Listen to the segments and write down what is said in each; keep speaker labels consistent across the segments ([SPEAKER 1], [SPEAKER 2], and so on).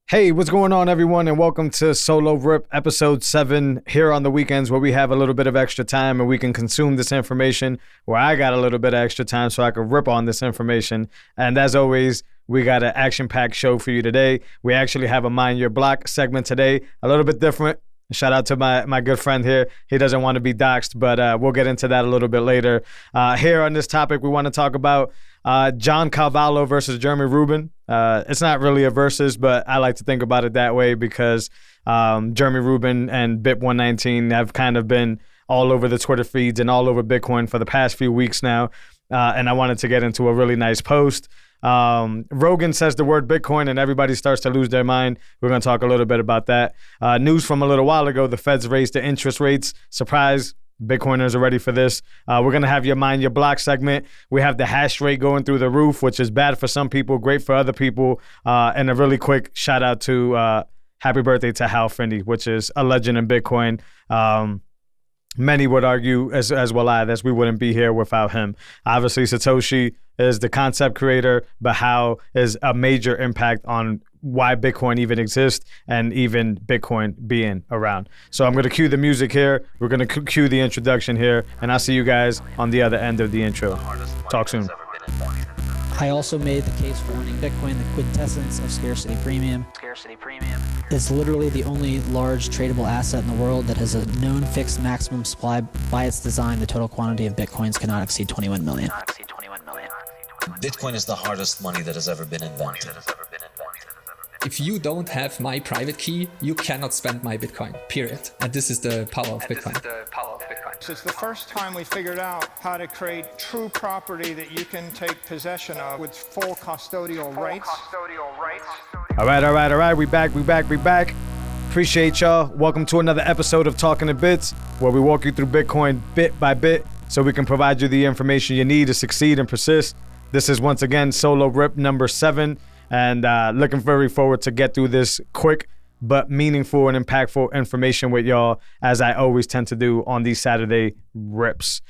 [SPEAKER 1] Hey, what's going on, everyone, and welcome to Solo Rip episode 7 here on the weekends where we have a little bit of extra time and we can consume this information, where I got a little bit of extra time so I can rip on this information. And as always, we got an action-packed show for you today. We actually have a Mind Your Block segment today, a little bit different. Shout out to my good friend here. He doesn't want to be doxxed, but we'll get into that a little bit later. Here on this topic, we want to talk about John Carvalho versus Jeremy Rubin. It's not really a versus, but I like to think about it that way because Jeremy Rubin and BIP119 have kind of been all over the Twitter feeds and all over Bitcoin for the past few weeks now. And I wanted to get into a really nice post. Rogan says the word Bitcoin and everybody starts to lose their mind. We're going to talk a little bit about that. News from a little while ago, the Feds raised the interest rates. Surprise, Bitcoiners are ready for this. We're going to have your Mind Your Block segment. We have the hash rate going through the roof, which is bad for some people, great for other people. And a really quick shout out to happy birthday to Hal Finney, which is a legend in Bitcoin. Many would argue, as well as we wouldn't be here without him. Obviously, Satoshi is the concept creator, but Hal is a major impact on why Bitcoin even exists and even Bitcoin being around. So I'm going to cue the music here. We're going to cue the introduction here, and I'll see you guys on the other end of the intro. Talk soon.
[SPEAKER 2] I also made the case for owning Bitcoin. The quintessence of scarcity premium. It's literally the only large tradable asset in the world that has a known fixed maximum supply. By its design, the total quantity of Bitcoins cannot exceed 21 million.
[SPEAKER 3] Bitcoin is the hardest money that has ever been invented.
[SPEAKER 4] If you don't have my private key, you cannot spend my Bitcoin, period. And this is the power of Bitcoin.
[SPEAKER 5] It's the first time we figured out how to create true property that you can take possession of with full custodial rights.
[SPEAKER 1] All right. We back. Appreciate y'all. Welcome to another episode of Talking in Bits, where we walk you through Bitcoin bit by bit so we can provide you the information you need to succeed and persist. This is once again Solo Rip number 7, and looking very forward to get through this quick but meaningful and impactful information with y'all, as I always tend to do on these Saturday rips.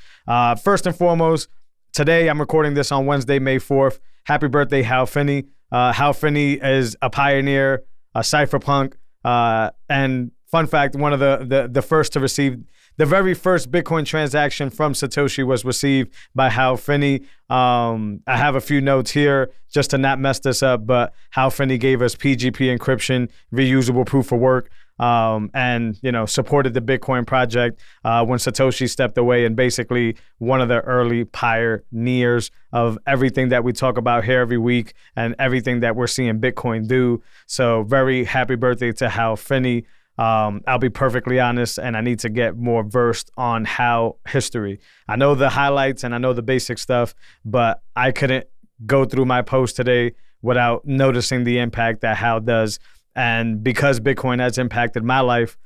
[SPEAKER 1] First and foremost, today I'm recording this on Wednesday, May 4th. Happy birthday, Hal Finney. Hal Finney is a pioneer, a cypherpunk, and fun fact, one of the first to receive, the very first Bitcoin transaction from Satoshi was received by Hal Finney. I have a few notes here just to not mess this up, but Hal Finney gave us PGP encryption, reusable proof of work, and supported the Bitcoin project when Satoshi stepped away, and basically one of the early pioneers of everything that we talk about here every week and everything that we're seeing Bitcoin do. So very happy birthday to Hal Finney. I'll be perfectly honest, and I need to get more versed on Hal history. I know the highlights and I know the basic stuff, but I couldn't go through my post today without noticing the impact that Hal does. And because Bitcoin has impacted my life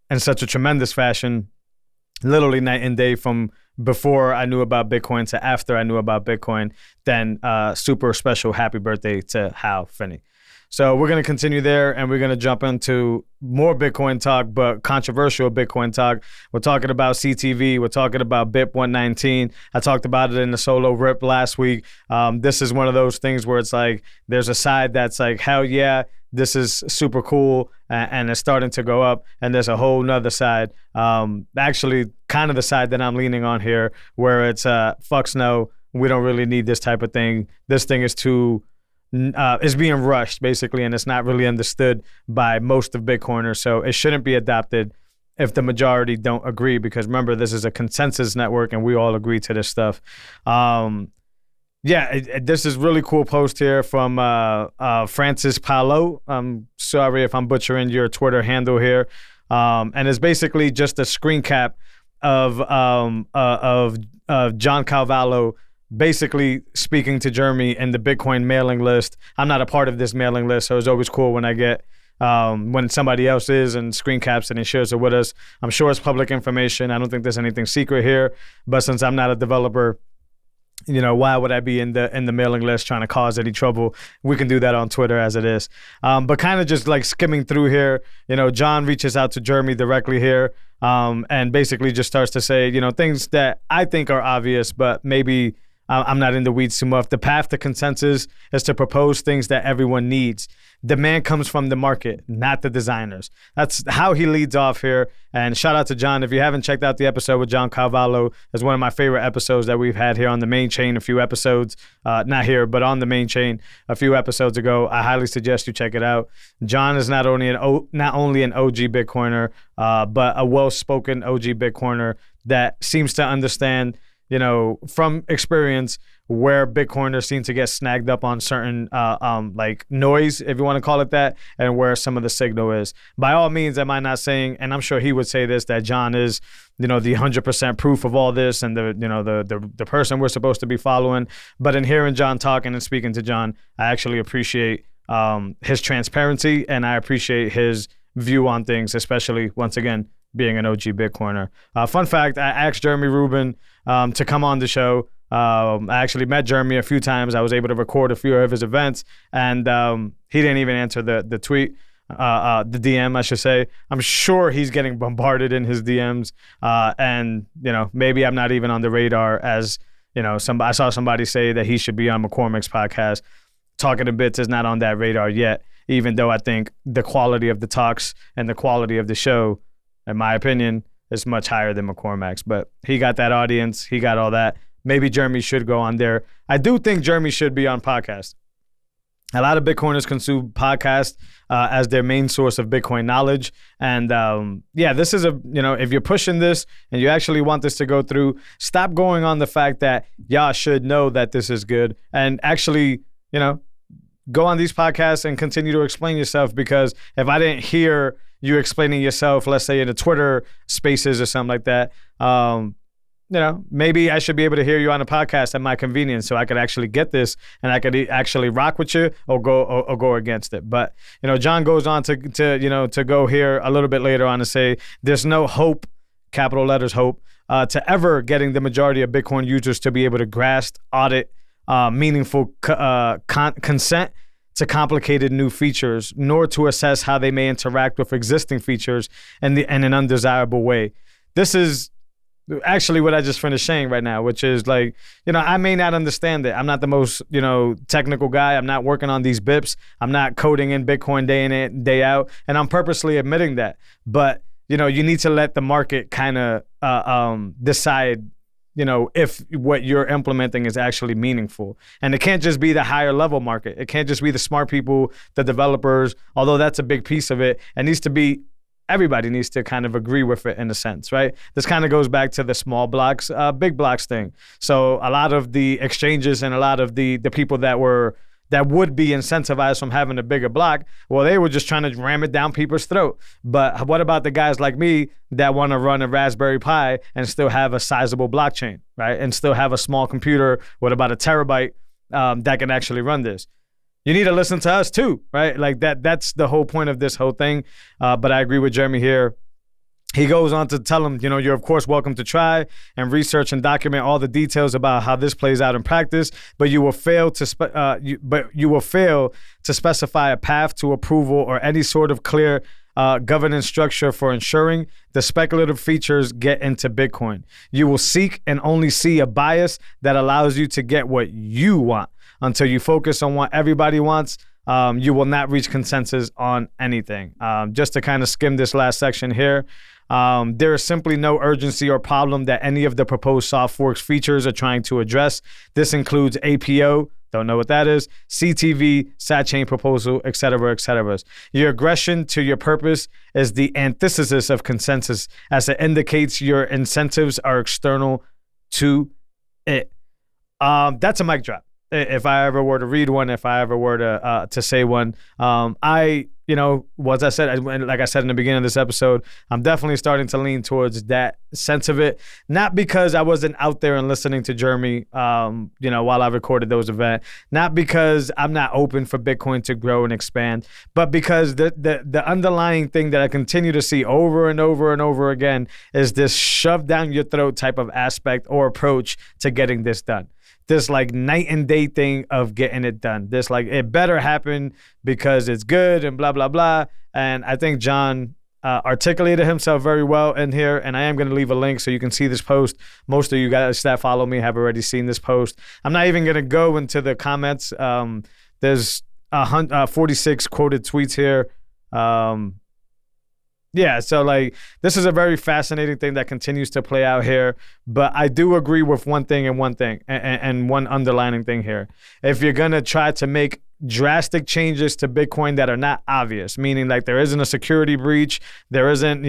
[SPEAKER 1] in such a tremendous fashion, literally night and day from before I knew about Bitcoin to after I knew about Bitcoin, then super special happy birthday to Hal Finney. So we're going to continue there, and we're going to jump into more Bitcoin talk, but controversial Bitcoin talk. We're talking about CTV. We're talking about BIP119. I talked about it in the Solo Rip last week. This is one of those things where it's like there's a side that's like, hell yeah, this is super cool, and it's starting to go up. And there's a whole nother side, actually kind of the side that I'm leaning on here, where it's fucks no, we don't really need this type of thing. This thing is too... is being rushed, basically, and it's not really understood by most of Bitcoiners, so it shouldn't be adopted if the majority don't agree, because remember, this is a consensus network, and we all agree to this stuff. This is really cool post here from Francis Paolo. I'm sorry if I'm butchering your Twitter handle here, and it's basically just a screen cap of John Carvalho basically speaking to Jeremy in the Bitcoin mailing list. I'm not a part of this mailing list, so it's always cool when I get when somebody else is and screen caps it and shares it with us. I'm sure it's public information. I don't think there's anything secret here, but since I'm not a developer, why would I be in the mailing list trying to cause any trouble? We can do that on Twitter as it is. But kind of just like skimming through here, John reaches out to Jeremy directly here, and basically just starts to say, things that I think are obvious, but maybe I'm not in the weeds too much. The path to consensus is to propose things that everyone needs. Demand comes from the market, not the designers. That's how he leads off here. And shout out to John. If you haven't checked out the episode with John Carvalho, it's one of my favorite episodes that we've had here on the main chain a few episodes, not here, but on the main chain a few episodes ago. I highly suggest you check it out. John is not only an OG Bitcoiner, but a well-spoken OG Bitcoiner that seems to understand, from experience, where Bitcoiners seem to get snagged up on certain like noise, if you want to call it that, and where some of the signal is. By all means, am I not saying, and I'm sure he would say this, that John is, the 100% proof of all this and the person we're supposed to be following. But in hearing John talking and speaking to John, I actually appreciate his transparency, and I appreciate his view on things, especially, once again, being an OG Bitcoiner. Fun fact, I asked Jeremy Rubin to come on the show. I actually met Jeremy a few times. I was able to record a few of his events, and he didn't even answer the tweet, the DM, I should say. I'm sure he's getting bombarded in his DMs, and maybe I'm not even on the radar as, I saw somebody say that he should be on McCormick's podcast. Talking to Bits is not on that radar yet, even though I think the quality of the talks and the quality of the show, in my opinion, is much higher than McCormack's. But he got that audience. He got all that. Maybe Jeremy should go on there. I do think Jeremy should be on podcast. A lot of Bitcoiners consume podcasts as their main source of Bitcoin knowledge. And this is if you're pushing this and you actually want this to go through, stop going on the fact that y'all should know that this is good, and actually, go on these podcasts and continue to explain yourself. Because if I didn't hear you explaining yourself, let's say in the Twitter spaces or something like that, maybe I should be able to hear you on a podcast at my convenience, so I could actually get this and I could actually rock with you or go against it. But John goes on to go here a little bit later on to say there's no hope, capital letters hope, to ever getting the majority of Bitcoin users to be able to grasp, audit, meaningful consent to complicated new features, nor to assess how they may interact with existing features in an undesirable way. This is actually what I just finished saying right now, which is like, I may not understand it. I'm not the most, technical guy. I'm not working on these BIPs. I'm not coding in Bitcoin day in and day out. And I'm purposely admitting that. But, you need to let the market kind of decide, if what you're implementing is actually meaningful. And it can't just be the higher level market. It can't just be the smart people, the developers, although that's a big piece of it. It needs to be everybody needs to kind of agree with it in a sense, right? This kind of goes back to the small blocks, big blocks thing. So a lot of the exchanges and a lot of the people that would be incentivized from having a bigger block, well, they were just trying to ram it down people's throat. But what about the guys like me that want to run a Raspberry Pi and still have a sizable blockchain, right? And still have a small computer with about a terabyte that can actually run this? You need to listen to us too, right? Like that's the whole point of this whole thing. But I agree with Jeremy here. He goes on to tell him, you're of course welcome to try and research and document all the details about how this plays out in practice, but you will fail to specify a path to approval or any sort of clear governance structure for ensuring the speculative features get into Bitcoin. You will seek and only see a bias that allows you to get what you want. Until you focus on what everybody wants, you will not reach consensus on anything. Just to kind of skim this last section here, there is simply no urgency or problem that any of the proposed soft forks features are trying to address. This includes APO, don't know what that is, CTV, sidechain proposal, et cetera. Your aggression to your purpose is the antithesis of consensus, as it indicates your incentives are external to it. That's a mic drop. If I ever were to read one, if I ever were to say one, like I said in the beginning of this episode, I'm definitely starting to lean towards that sense of it. Not because I wasn't out there and listening to Jeremy, while I recorded those events. Not because I'm not open for Bitcoin to grow and expand, but because the underlying thing that I continue to see over and over and over again is this shove down your throat type of aspect or approach to getting this done. This like night and day thing of getting it done. This like, it better happen because it's good and blah, blah, blah. And I think John articulated himself very well in here, and I am going to leave a link so you can see this post. Most of you guys that follow me have already seen this post. I'm not even going to go into the comments. There's 46 quoted tweets here. Yeah, so like this is a very fascinating thing that continues to play out here. But I do agree with one thing and one underlining thing here. If you're going to try to make drastic changes to Bitcoin that are not obvious, meaning like there isn't a security breach, there isn't,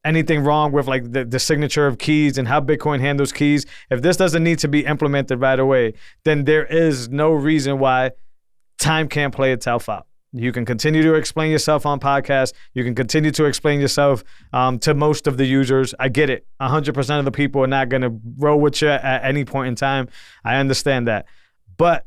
[SPEAKER 1] anything wrong with like the signature of keys and how Bitcoin handles keys. If this doesn't need to be implemented right away, then there is no reason why time can't play itself out. You can continue to explain yourself on podcasts. You can continue to explain yourself to most of the users. I get it. 100% of the people are not going to roll with you at any point in time. I understand that. But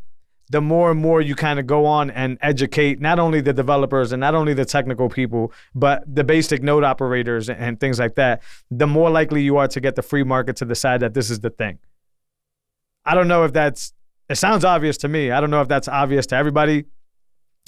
[SPEAKER 1] the more and more you kind of go on and educate not only the developers and not only the technical people, but the basic node operators and things like that, the more likely you are to get the free market to decide that this is the thing. I don't know if it sounds obvious to me. I don't know if that's obvious to everybody.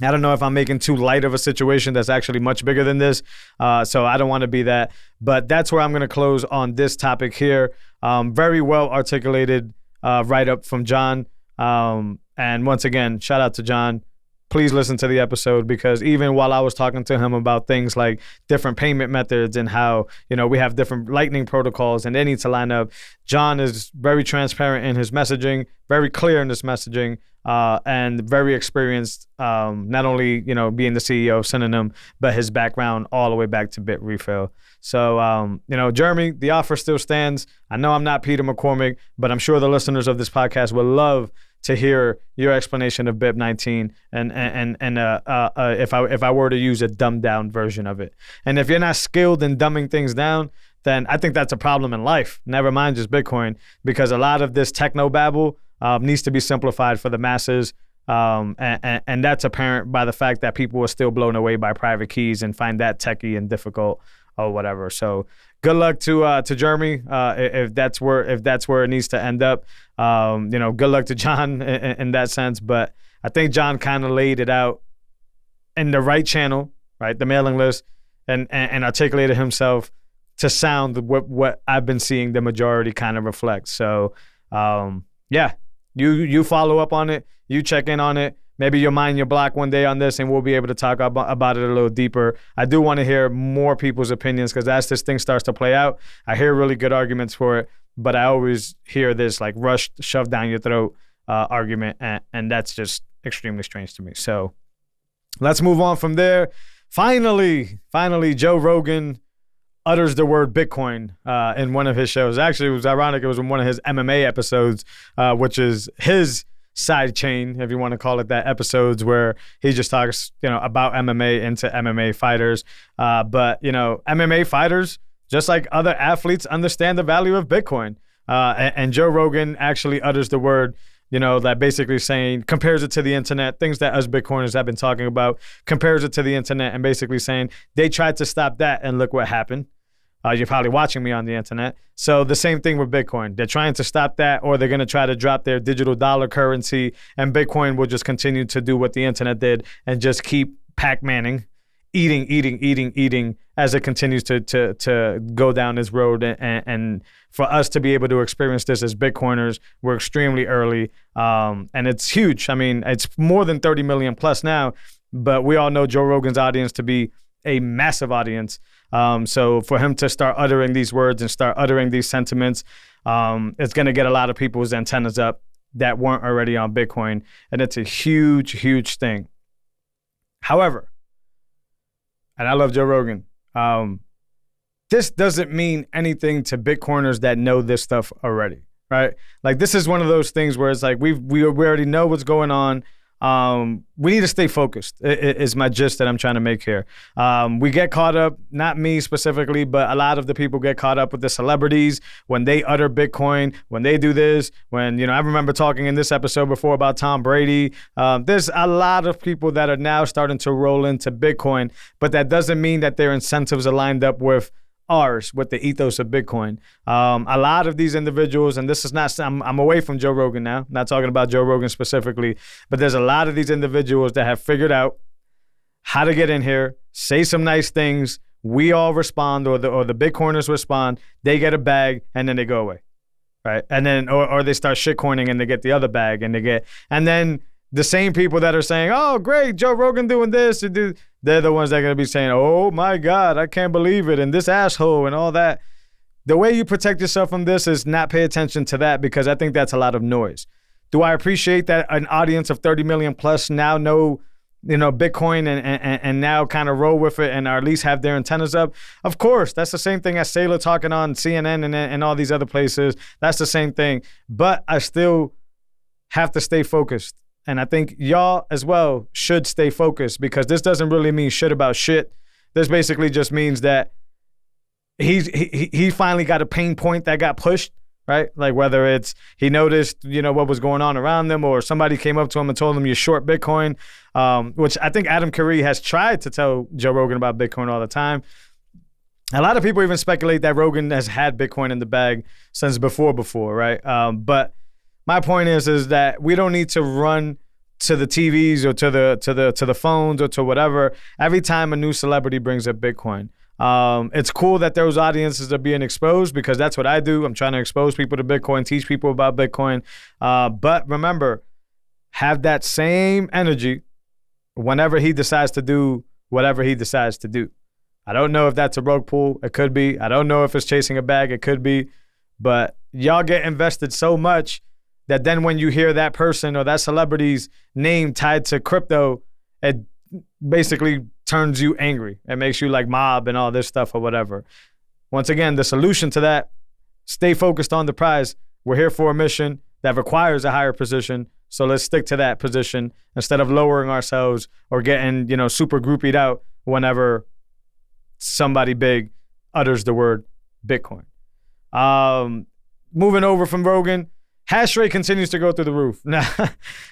[SPEAKER 1] I don't know if I'm making too light of a situation that's actually much bigger than this. So I don't want to be that. But that's where I'm going to close on this topic here. Very well articulated write-up from John. And once again, shout out to John. Please listen to the episode, because even while I was talking to him about things like different payment methods and how, we have different Lightning protocols and they need to line up, John is very transparent in his messaging, very clear in his messaging, and very experienced, not only, being the CEO of Synonym, but his background all the way back to Bitrefill. So, Jeremy, the offer still stands. I know I'm not Peter McCormick, but I'm sure the listeners of this podcast will love to hear your explanation of BIP19 and if I were to use a dumbed down version of it. And if you're not skilled in dumbing things down, then I think that's a problem in life. Never mind just Bitcoin, because a lot of this techno babble needs to be simplified for the masses. And that's apparent by the fact that people are still blown away by private keys and find that techie and difficult or whatever. So good luck to Jeremy if that's where it needs to end up. Good luck to John in that sense. But I think John kind of laid it out in the right channel, right? The mailing list, and articulated himself to sound what I've been seeing the majority kind of reflect. So you follow up on it, you check in on it. Maybe you'll mind your block one day on this and we'll be able to talk about it a little deeper. I do want to hear more people's opinions, because as this thing starts to play out, I hear really good arguments for it, but I always hear this like rushed, shoved down your throat argument, and that's just extremely strange to me. So let's move on from there. Finally, Joe Rogan utters the word Bitcoin in one of his shows. Actually, it was ironic. It was in one of his MMA episodes, which is his side chain, if you want to call it that, episodes where he just talks, about MMA into MMA fighters. But MMA fighters, just like other athletes, understand the value of Bitcoin. And Joe Rogan actually utters the word, that basically saying, compares it to the internet, things that us Bitcoiners have been talking about, compares it to the internet and basically saying they tried to stop that and look what happened. You're probably watching me on the internet. So the same thing with Bitcoin. They're trying to stop that, or they're going to try to drop their digital dollar currency, and Bitcoin will just continue to do what the internet did and just keep Pac-Manning, eating as it continues to go down this road. And for us to be able to experience this as Bitcoiners, we're extremely early. And it's huge. I mean, it's more than 30 million plus now, but we all know Joe Rogan's audience to be a massive audience. So for him to start uttering these words and start uttering these sentiments, it's going to get a lot of people's antennas up that weren't already on Bitcoin. And it's a huge, huge thing. However, and I love Joe Rogan, this doesn't mean anything to Bitcoiners that know this stuff already, right? Like, this is one of those things where it's like we already know what's going on. We need to stay focused, is my gist that I'm trying to make here. We get caught up, not me specifically, but a lot of the people get caught up with the celebrities when they utter Bitcoin, when they do this, when, I remember talking in this episode before about Tom Brady. There's a lot of people that are now starting to roll into Bitcoin, but that doesn't mean that their incentives are lined up with ours, with the ethos of Bitcoin. A lot of these individuals, and this is not, I'm away from Joe Rogan now, I'm not talking about Joe Rogan specifically, but there's a lot of these individuals that have figured out how to get in here, say some nice things. We all respond, or the Bitcoiners respond. They get a bag, and then they go away, right? And then, or they start shitcoining, and they get the other bag, and then the same people that are saying, "Oh, great, Joe Rogan doing this," they're the ones that are gonna be saying, "Oh my God, I can't believe it," and this asshole and all that. The way you protect yourself from this is not pay attention to that, because I think that's a lot of noise. Do I appreciate that an audience of 30 million plus now know, Bitcoin and now kind of roll with it and or at least have their antennas up? Of course, that's the same thing as Saylor talking on CNN and all these other places. That's the same thing. But I still have to stay focused. And I think y'all as well should stay focused, because this doesn't really mean shit about shit. This basically just means that he finally got a pain point that got pushed, right? Like whether it's he noticed, what was going on around them, or somebody came up to him and told him you're short Bitcoin, which I think Adam Curry has tried to tell Joe Rogan about Bitcoin all the time. A lot of people even speculate that Rogan has had Bitcoin in the bag since before, right? But my point is that we don't need to run to the TVs or to the phones or to whatever every time a new celebrity brings up Bitcoin. It's cool that those audiences are being exposed, because that's what I do. I'm trying to expose people to Bitcoin, teach people about Bitcoin. But remember, have that same energy whenever he decides to do whatever he decides to do. I don't know if that's a rug pull. It could be. I don't know if it's chasing a bag. It could be. But y'all get invested so much that then when you hear that person or that celebrity's name tied to crypto, it basically turns you angry. It makes you like mob and all this stuff or whatever. Once again, the solution to that, stay focused on the prize. We're here for a mission that requires a higher position. So let's stick to that position instead of lowering ourselves or getting, super groupied out whenever somebody big utters the word Bitcoin. Moving over from Rogan, Hashrate continues to go through the roof.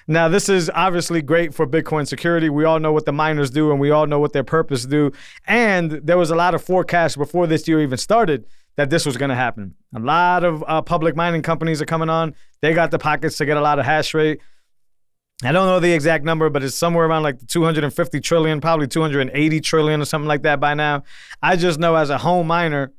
[SPEAKER 1] Now, this is obviously great for Bitcoin security. We all know what the miners do, and we all know what their purpose do. And there was a lot of forecasts before this year even started that this was going to happen. A lot of public mining companies are coming on. They got the pockets to get a lot of hash rate. I don't know the exact number, but it's somewhere around like 250 trillion, probably 280 trillion or something like that by now. I just know as a home miner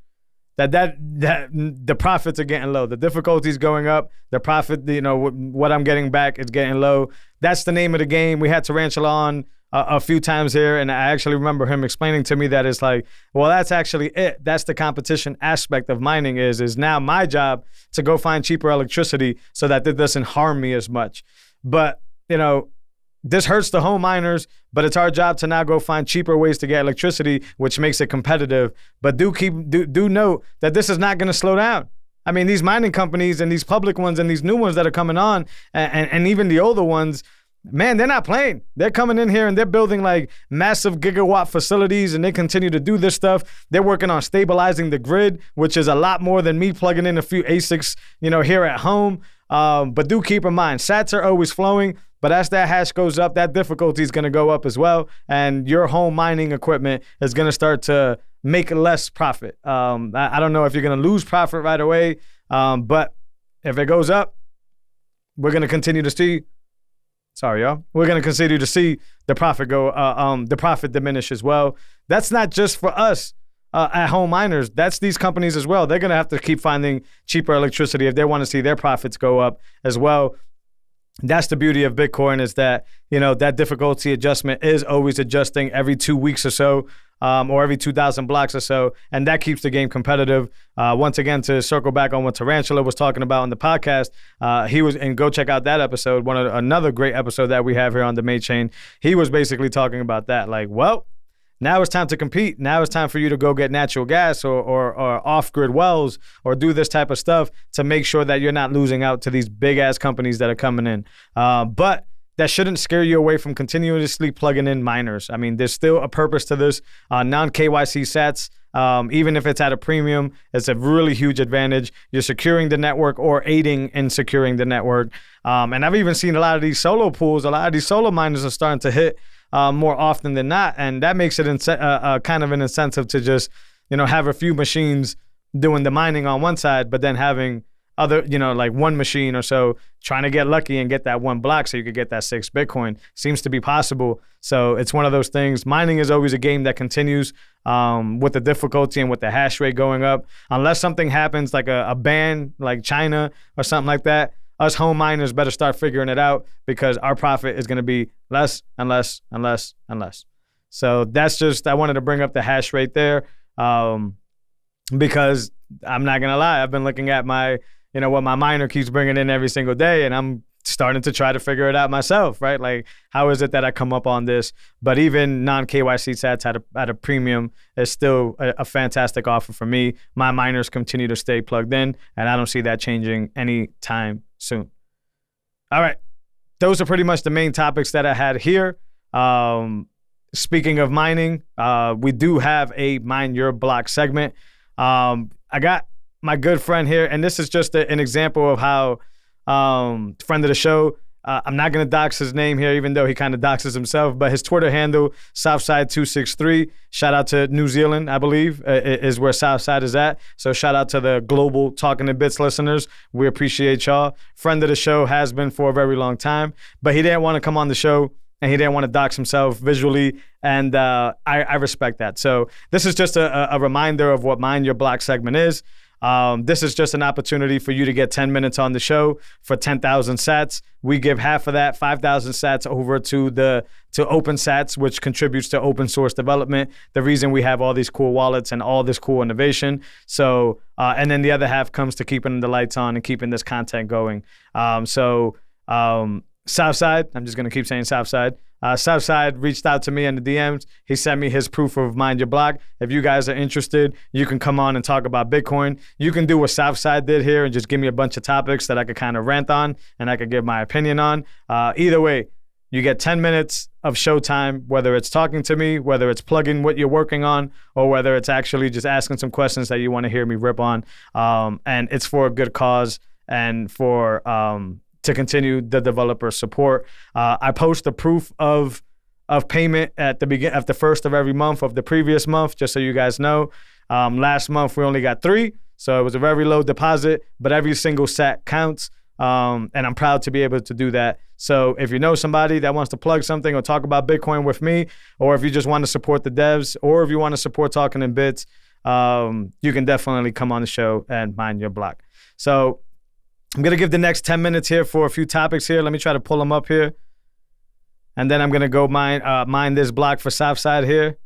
[SPEAKER 1] that the profits are getting low. The difficulty's going up. The profit, what I'm getting back is getting low. That's the name of the game. We had Tarantula on a few times here, and I actually remember him explaining to me that it's like, well, that's actually it. That's the competition aspect of mining is now my job to go find cheaper electricity so that it doesn't harm me as much. But, this hurts the home miners, but it's our job to now go find cheaper ways to get electricity, which makes it competitive. But do note that this is not going to slow down. I mean, these mining companies and these public ones and these new ones that are coming on, and even the older ones, man, they're not playing. They're coming in here and they're building like massive gigawatt facilities, and they continue to do this stuff. They're working on stabilizing the grid, which is a lot more than me plugging in a few ASICs, here at home. But do keep in mind, sats are always flowing. But as that hash goes up, that difficulty is going to go up as well. And your home mining equipment is going to start to make less profit. I don't know if you're going to lose profit right away. But if it goes up, we're going to continue to see. Sorry, y'all. We're going to continue to see the profit the profit diminish as well. That's not just for us at home miners. That's these companies as well. They're going to have to keep finding cheaper electricity if they want to see their profits go up as well. That's the beauty of Bitcoin, is that, that difficulty adjustment is always adjusting every 2 weeks or so, or every 2,000 blocks or so. And that keeps the game competitive. Once again, to circle back on what Tarantula was talking about on the podcast, and go check out that episode, another great episode that we have here on the main chain. He was basically talking about that. Like, well, now it's time to compete. Now it's time for you to go get natural gas or off-grid wells or do this type of stuff to make sure that you're not losing out to these big-ass companies that are coming in. But that shouldn't scare you away from continuously plugging in miners. I mean, there's still a purpose to this. Non-KYC sats, even if it's at a premium, it's a really huge advantage. You're securing the network or aiding in securing the network. And I've even seen a lot of these solo pools, a lot of these solo miners are starting to hit more often than not, and that makes it kind of an incentive to just, have a few machines doing the mining on one side, but then having other, like one machine or so, trying to get lucky and get that one block so you could get that 6 Bitcoin. Seems to be possible. So it's one of those things. Mining is always a game that continues with the difficulty and with the hash rate going up. Unless something happens like a ban like China or something like that, us home miners better start figuring it out, because our profit is going to be less and less and less and less. So that's just, I wanted to bring up the hash rate there, because I'm not going to lie. I've been looking at my, what my miner keeps bringing in every single day, and I'm starting to try to figure it out myself, right? Like, how is it that I come up on this? But even non-KYC sats at a premium is still a fantastic offer for me. My miners continue to stay plugged in, and I don't see that changing anytime soon. All right. Those are pretty much the main topics that I had here. Speaking of mining, we do have a Mine Your Block segment. I got my good friend here, and this is just an example of how friend of the show, I'm not going to dox his name here, even though he kind of doxes himself, but his Twitter handle, Southside263, shout out to New Zealand, I believe, is where Southside is at. So shout out to the global Talking in Bits listeners. We appreciate y'all. Friend of the show, has been for a very long time, but he didn't want to come on the show, and he didn't want to dox himself visually, and I respect that. So this is just a reminder of what Mine Your Block segment is. This is just an opportunity for you to get 10 minutes on the show for 10,000 sats. We give half of that, 5,000 sats, over to OpenSats, which contributes to open source development. The reason we have all these cool wallets and all this cool innovation. So, and then the other half comes to keeping the lights on and keeping this content going. Southside, I'm just going to keep saying Southside. Southside reached out to me in the DMs. He sent me his proof of Mind Your Block. If you guys are interested, you can come on and talk about Bitcoin. You can do what Southside did here and just give me a bunch of topics that I could kind of rant on and I could give my opinion on. Either way, you get 10 minutes of showtime, whether it's talking to me, whether it's plugging what you're working on, or whether it's actually just asking some questions that you want to hear me rip on. And it's for a good cause and for to continue the developer support. I post the proof of payment at the first of every month of the previous month, just so you guys know. Last month we only got 3, so it was a very low deposit, but every single sat counts, and I'm proud to be able to do that. So if you know somebody that wants to plug something or talk about Bitcoin with me, or if you just want to support the devs, or if you want to support Talking in Bits, you can definitely come on the show and Mine Your Block. So I'm going to give the next 10 minutes here for a few topics here. Let me try to pull them up here. And then I'm going to go mine this block for Southside here.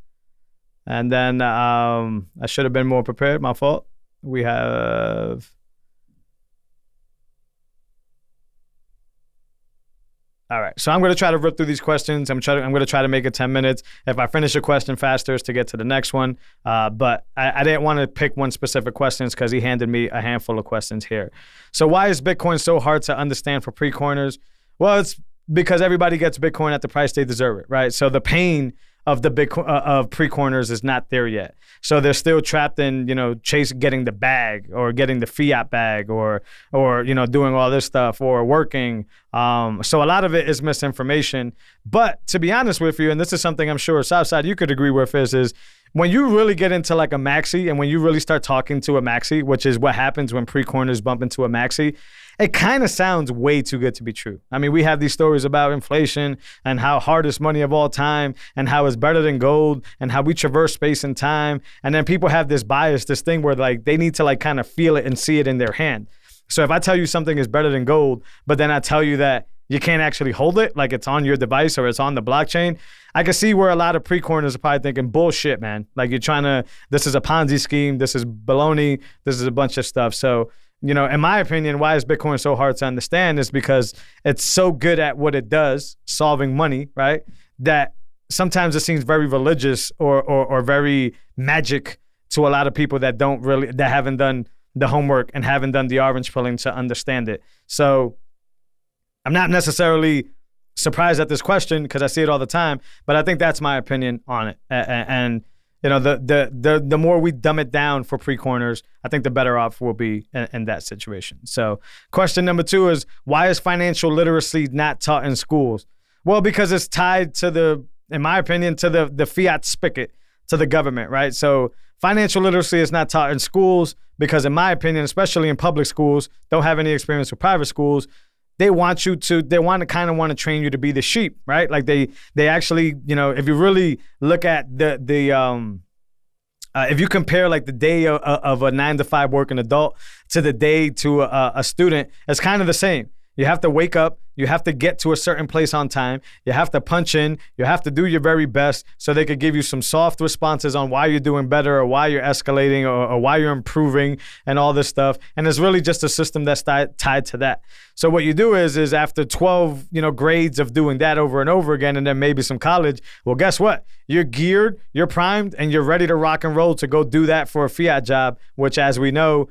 [SPEAKER 1] And then I should have been more prepared. My fault. We have... All right, so I'm going to try to rip through these questions. I'm going to try to make it 10 minutes. If I finish a question faster, it's to get to the next one. But I didn't want to pick one specific question because he handed me a handful of questions here. So why is Bitcoin so hard to understand for pre-coiners? Well, it's because everybody gets Bitcoin at the price they deserve it, right? So the pain of the Bitcoin of pre-coiners is not there yet. So they're still trapped in, getting the bag or getting the fiat bag or doing all this stuff or working. So a lot of it is misinformation. But to be honest with you, and this is something I'm sure Southside you could agree with, is when you really get into like a maxi and when you really start talking to a maxi, which is what happens when pre-coiners bump into a maxi, it kind of sounds way too good to be true. I mean, we have these stories about inflation and how hardest money of all time and how it's better than gold and how we traverse space and time. And then people have this bias, this thing where like they need to like kind of feel it and see it in their hand. So if I tell you something is better than gold, but then I tell you that you can't actually hold it, like it's on your device or it's on the blockchain, I can see where a lot of pre-coiners are probably thinking, bullshit, man. Like this is a Ponzi scheme, this is baloney, this is a bunch of stuff. So, in my opinion, why is Bitcoin so hard to understand is because it's so good at what it does, solving money, right? That sometimes it seems very religious or very magic to a lot of people that haven't done the homework and haven't done the orange pilling to understand it. So I'm not necessarily surprised at this question because I see it all the time, but I think that's my opinion on it. And the more we dumb it down for pre-coiners, I think the better off we'll be in that situation. So question number 2 is, why is financial literacy not taught in schools? Well, because it's tied to in my opinion, to the fiat spigot to the government, right? So financial literacy is not taught in schools because, in my opinion, especially in public schools, don't have any experience with private schools. They want to kind of train you to be the sheep, right? Like they actually, if you really look at if you compare like the day of a 9-to-5 working adult to the day to a student, it's kind of the same. You have to wake up. You have to get to a certain place on time. You have to punch in. You have to do your very best so they could give you some soft responses on why you're doing better or why you're escalating or why you're improving and all this stuff. And it's really just a system that's tied to that. So what you do is after 12, grades of doing that over and over again, and then maybe some college, well, guess what? You're geared, you're primed, and you're ready to rock and roll to go do that for a fiat job, which, as we know,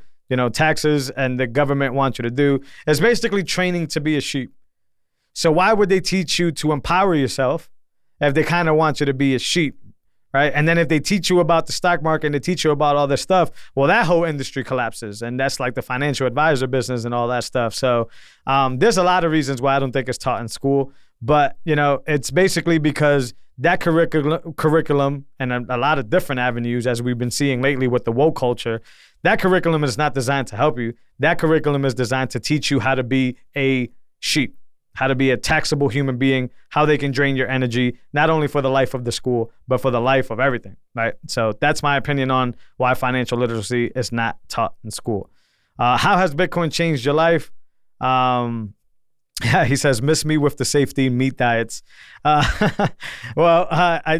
[SPEAKER 1] taxes and the government want you to do, is basically training to be a sheep. So why would they teach you to empower yourself if they kind of want you to be a sheep, right? And then if they teach you about the stock market and they teach you about all this stuff, well, that whole industry collapses. And that's like the financial advisor business and all that stuff. So there's a lot of reasons why I don't think it's taught in school. But, it's basically because that curriculum and a lot of different avenues, as we've been seeing lately with the woke culture, that curriculum is not designed to help you. That curriculum is designed to teach you how to be a sheep, how to be a taxable human being, how they can drain your energy, not only for the life of the school, but for the life of everything, right? So that's my opinion on why financial literacy is not taught in school. How has Bitcoin changed your life? He says, miss me with the safety meat diets. I'd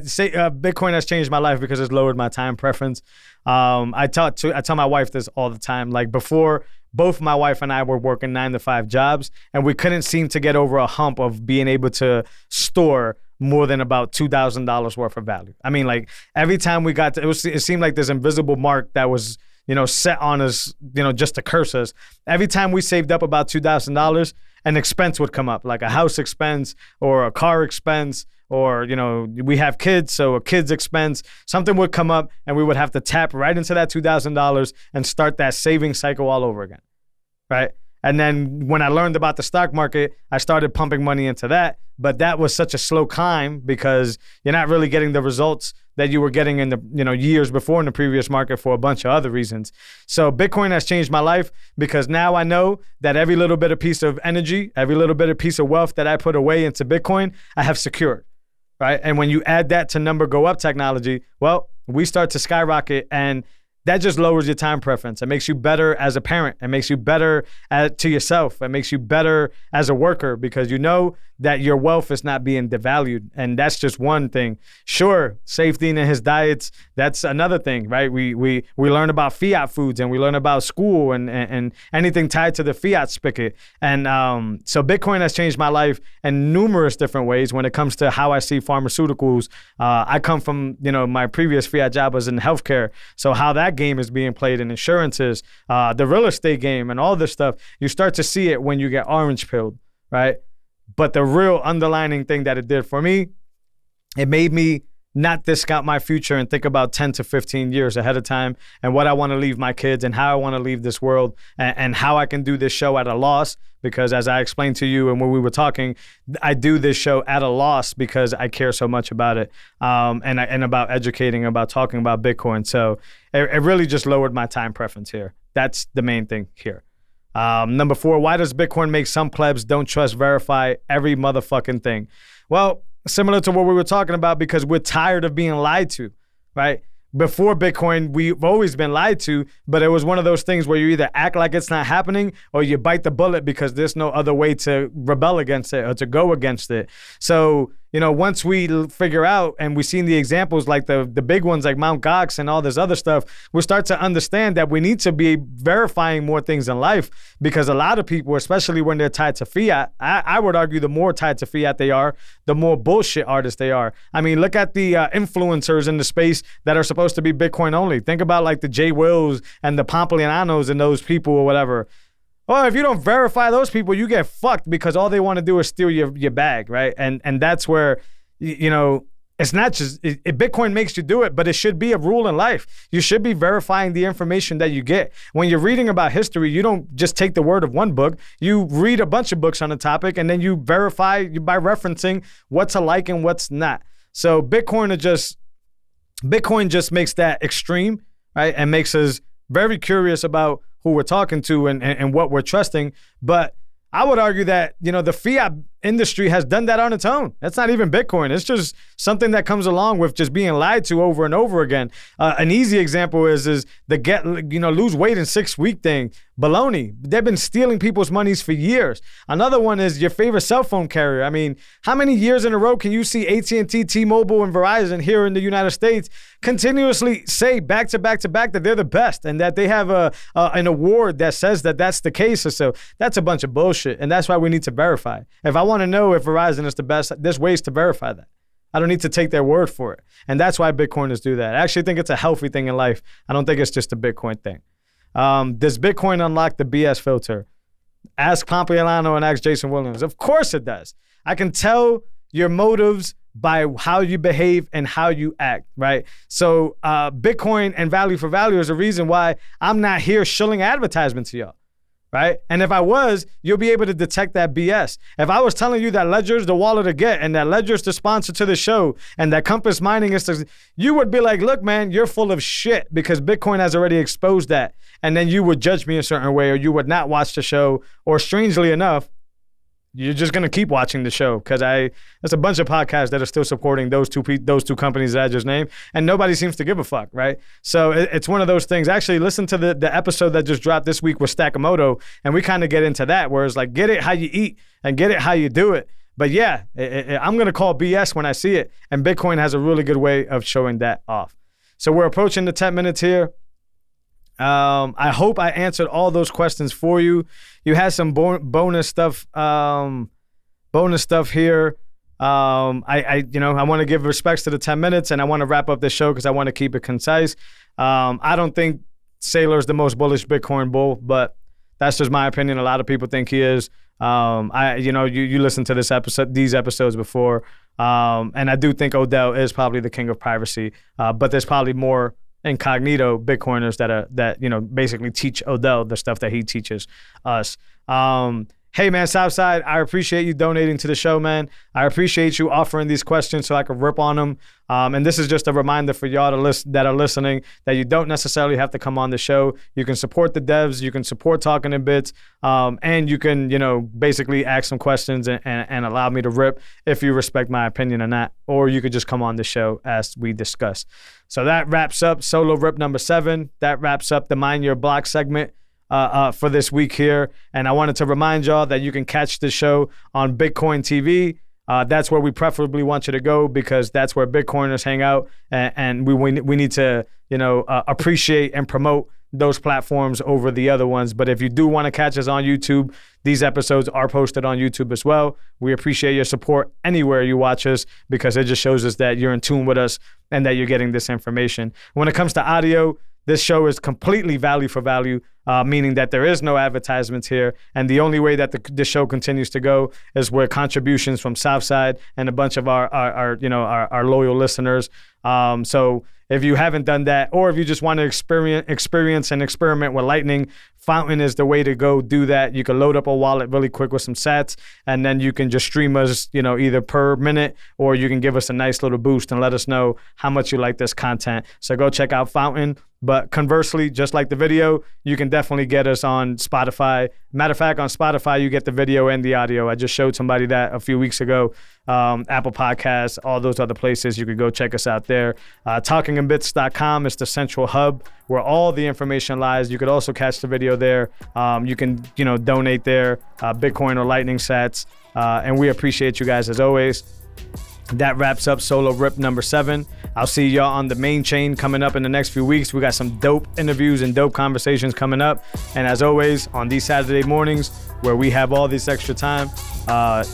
[SPEAKER 1] say Bitcoin has changed my life because it's lowered my time preference. I tell my wife this all the time. Like before, both my wife and I were working 9-to-5 jobs, and we couldn't seem to get over a hump of being able to store more than about $2,000 worth of value. I mean, like every time we got to, it seemed like this invisible mark that was, set on us, just to curse us. Every time we saved up about $2,000, an expense would come up, like a house expense or a car expense, or, we have kids, so a kid's expense, something would come up and we would have to tap right into that $2,000 and start that saving cycle all over again, right? And then when I learned about the stock market, I started pumping money into that. But that was such a slow climb because you're not really getting the results that you were getting in the years before in the previous market for a bunch of other reasons. So Bitcoin has changed my life because now I know that every little bit of piece of energy, every little bit of piece of wealth that I put away into Bitcoin, I have secured, right? And when you add that to number go up technology, well, we start to skyrocket, and that just lowers your time preference. It makes you better as a parent. It makes you better to yourself. It makes you better as a worker because you know that your wealth is not being devalued. And that's just one thing. Sure, safety in his diets, that's another thing, right? We learn about fiat foods, and we learn about school and anything tied to the fiat spigot. And so Bitcoin has changed my life in numerous different ways when it comes to how I see pharmaceuticals. I come from, my previous fiat job was in healthcare. So how that game is being played in insurances, the real estate game and all this stuff, you start to see it when you get orange pilled, right? But the real underlining thing that it did for me, it made me not discount my future and think about 10 to 15 years ahead of time and what I want to leave my kids and how I want to leave this world and how I can do this show at a loss. Because as I explained to you and when we were talking, I do this show at a loss because I care so much about it and about educating, about talking about Bitcoin. So it really just lowered my time preference here. That's the main thing here. Number 4, why does Bitcoin make some plebs don't trust verify every motherfucking thing? Well, similar to what we were talking about, because we're tired of being lied to, right? Before Bitcoin, we've always been lied to, but it was one of those things where you either act like it's not happening or you bite the bullet because there's no other way to rebel against it or to go against it. So, once we figure out and we've seen the examples like the big ones like Mt. Gox and all this other stuff, we start to understand that we need to be verifying more things in life because a lot of people, especially when they're tied to fiat, I would argue the more tied to fiat they are, the more bullshit artists they are. I mean, look at the influencers in the space that are supposed to be Bitcoin only. Think about like the Jay Wills and the Pomplianos and those people or whatever. Well, if you don't verify those people, you get fucked because all they want to do is steal your bag, right? And that's where, it's not just, Bitcoin makes you do it, but it should be a rule in life. You should be verifying the information that you get. When you're reading about history, you don't just take the word of one book. You read a bunch of books on the topic, and then you verify by referencing what's alike and what's not. So Bitcoin are just Bitcoin just makes that extreme, right? And makes us very curious about who we're talking to and what we're trusting. But I would argue that, the fiat industry has done that on its own. That's not even Bitcoin. It's just something that comes along with just being lied to over and over again. An easy example is the lose weight in 6 week thing. Baloney. They've been stealing people's monies for years. Another one is your favorite cell phone carrier. I mean, how many years in a row can you see AT&T, T-Mobile, and Verizon here in the United States continuously say back to back to back that they're the best and that they have an award that says that that's the case? So that's a bunch of bullshit, and that's why we need to verify. If I want to know if Verizon is the best, there's ways to verify that. I don't need to take their word for it. And that's why Bitcoiners do that. I actually think it's a healthy thing in life. I don't think it's just a Bitcoin thing. Does Bitcoin unlock the BS filter? Ask Pompiano and ask Jason Williams. Of course it does. I can tell your motives by how you behave and how you act, right? So Bitcoin and value for value is a reason why I'm not here shilling advertisements to y'all. Right? And if I was, you'll be able to detect that BS. If I was telling you that Ledger's the wallet to get and that Ledger's the sponsor to the show and that Compass Mining is you would be like, look, man, you're full of shit because Bitcoin has already exposed that. And then you would judge me a certain way or you would not watch the show. Or strangely enough, you're just going to keep watching the show because there's a bunch of podcasts that are still supporting those two companies that I just named, and nobody seems to give a fuck, right? So it's one of those things. Actually, listen to the episode that just dropped this week with Stakamoto, and we kind of get into that, where it's like, get it how you eat and get it how you do it. But yeah, I'm going to call BS when I see it, and Bitcoin has a really good way of showing that off. So we're approaching the 10 minutes here. I hope I answered all those questions for you. You had some bonus stuff here. I want to give respects to the 10 minutes and I want to wrap up the show because I want to keep it concise. I don't think Saylor's the most bullish Bitcoin bull, but that's just my opinion. A lot of people think he is. You listened to these episodes before. And I do think Odell is probably the king of privacy. But there's probably more incognito Bitcoiners that basically teach Odell the stuff that he teaches us. Hey man, Southside, I appreciate you donating to the show, man. I appreciate you offering these questions so I can rip on them. And this is just a reminder for y'all that are listening that you don't necessarily have to come on the show. You can support the devs, you can support Talking in Bits, and you can, basically ask some questions and allow me to rip if you respect my opinion or not. Or you could just come on the show as we discuss. So that wraps up solo rip number 7. That wraps up the Mind Your Block segment for this week here. And I wanted to remind y'all that you can catch the show on Bitcoin TV. That's where we preferably want you to go because that's where Bitcoiners hang out. And we need to, appreciate and promote those platforms over the other ones. But if you do want to catch us on YouTube, these episodes are posted on YouTube as well. We appreciate your support anywhere you watch us because it just shows us that you're in tune with us and that you're getting this information. When it comes to audio, this show is completely value for value, meaning that there is no advertisements here. And the only way that the show continues to go is with contributions from Southside and a bunch of our loyal listeners. So if you haven't done that, or if you just want to experience and experiment with Lightning, Fountain is the way to go do that. You can load up a wallet really quick with some sats, and then you can just stream us, either per minute, or you can give us a nice little boost and let us know how much you like this content. So go check out Fountain. But conversely, just like the video, you can definitely get us on Spotify. Matter of fact, on Spotify, you get the video and the audio. I just showed somebody that a few weeks ago. Apple Podcasts, all those other places, you could go check us out there. TalkingInBits.com is the central hub where all the information lies. You could also catch the video there. You can, donate there, Bitcoin or Lightning sats. And we appreciate you guys as always. That wraps up solo rip number 7. I'll see y'all on the main chain coming up in the next few weeks. We got some dope interviews and dope conversations coming up. And as always, on these Saturday mornings where we have all this extra time,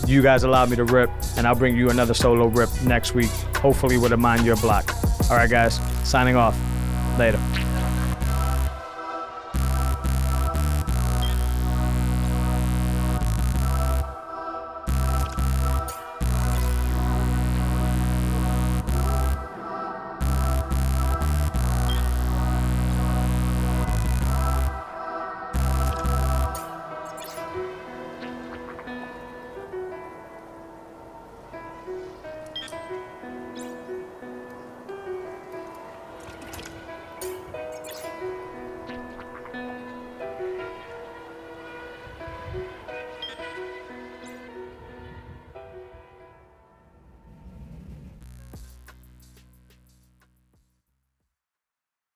[SPEAKER 1] you guys allow me to rip, and I'll bring you another solo rip next week, hopefully with a Mind Your Block. All right, guys, signing off. Later.